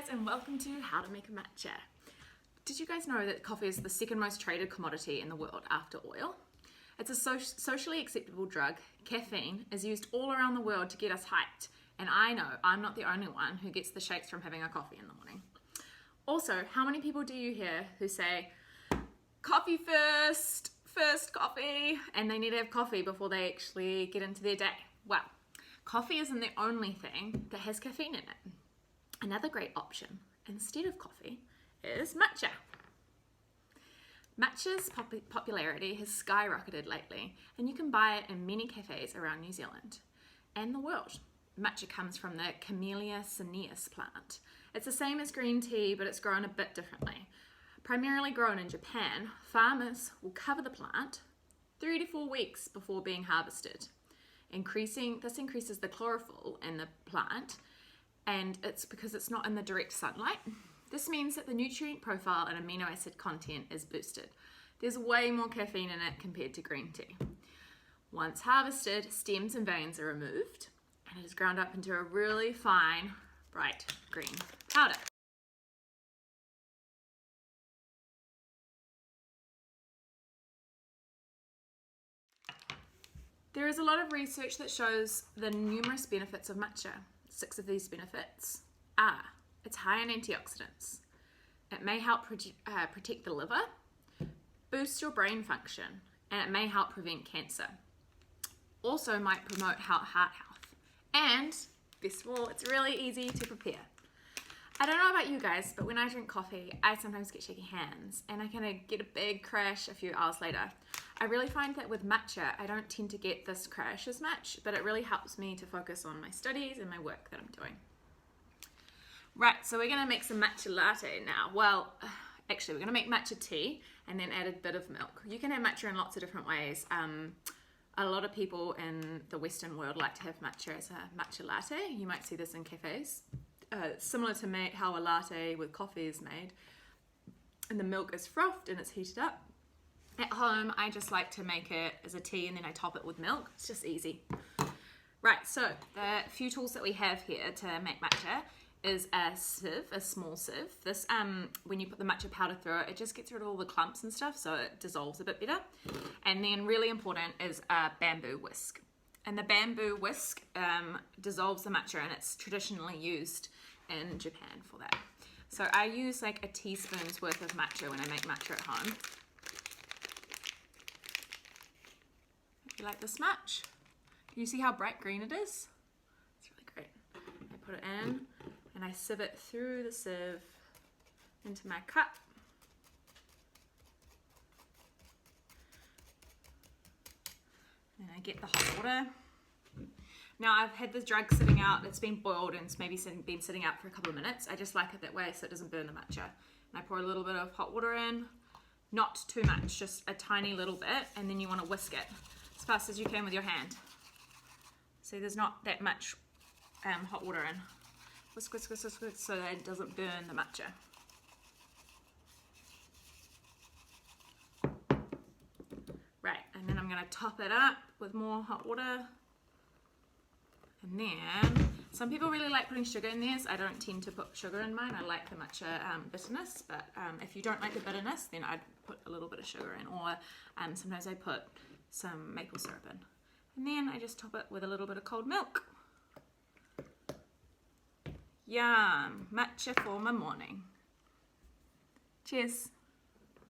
guys, and welcome to How to Make a Matcha. Did you guys know that coffee is the second most traded commodity in the world after oil? It's a socially acceptable drug. Caffeine is used all around the world to get us hyped, and I know I'm not the only one who gets the shakes from having a coffee in the morning. Also, how many people do you hear who say, coffee first coffee, and they need to have coffee before they actually get into their day? Well, coffee isn't the only thing that has caffeine in it. Another great option, instead of coffee, is matcha. Matcha's popularity has skyrocketed lately, and you can buy it in many cafes around New Zealand and the world. Matcha comes from the Camellia cineus plant. It's the same as green tea, but it's grown a bit differently. Primarily grown in Japan, farmers will cover the plant 3 to 4 weeks before being harvested. This increases the chlorophyll in the plant, and it's because it's not in the direct sunlight. This means that the nutrient profile and amino acid content is boosted. There's way more caffeine in it compared to green tea. Once harvested, stems and veins are removed, and it is ground up into a really fine, bright green powder. There is a lot of research that shows the numerous benefits of matcha. 6 of these benefits are: it's high in antioxidants, it may help protect the liver, boost your brain function, and it may help prevent cancer. Also might promote heart health, and best of all, it's really easy to prepare. I don't know about you guys, but when I drink coffee, I sometimes get shaky hands, and I kind of get a big crash a few hours later. I really find that with matcha, I don't tend to get this crash as much, but it really helps me to focus on my studies and my work that I'm doing. Right, so we're gonna make some matcha latte now. Well, actually, we're gonna make matcha tea and then add a bit of milk. You can have matcha in lots of different ways. A lot of people in the Western world like to have matcha as a matcha latte. You might see this in cafes. Similar to how a latte with coffee is made. And the milk is frothed and it's heated up. At home, I just like to make it as a tea and then I top it with milk. It's just easy. Right, so the few tools that we have here to make matcha is a sieve, a small sieve. This, when you put the matcha powder through it, it just gets rid of all the clumps and stuff, so it dissolves a bit better. And then really important is a bamboo whisk. And the bamboo whisk dissolves the matcha, and it's traditionally used in Japan for that. So I use like a teaspoon's worth of matcha when I make matcha at home. You like this much? Can you see how bright green it is? It's really great. I put it in and I sieve it through the sieve into my cup. And I get the hot water. Now I've had this drug sitting out, it's been boiled and it's maybe been sitting out for a couple of minutes. I just like it that way so it doesn't burn the matcha. And I pour a little bit of hot water in, not too much, just a tiny little bit, and then you want to whisk it as fast as you can with your hand. See, there's not that much hot water in. Whisk, whisk, whisk, whisk, whisk, so that it doesn't burn the matcha. Right, and then I'm going to top it up with more hot water. And then, some people really like putting sugar in theirs. I don't tend to put sugar in mine. I like the matcha bitterness, but if you don't like the bitterness, then I'd put a little bit of sugar in, or sometimes I put some maple syrup in. And then I just top it with a little bit of cold milk. Yum! Matcha for my morning. Cheers!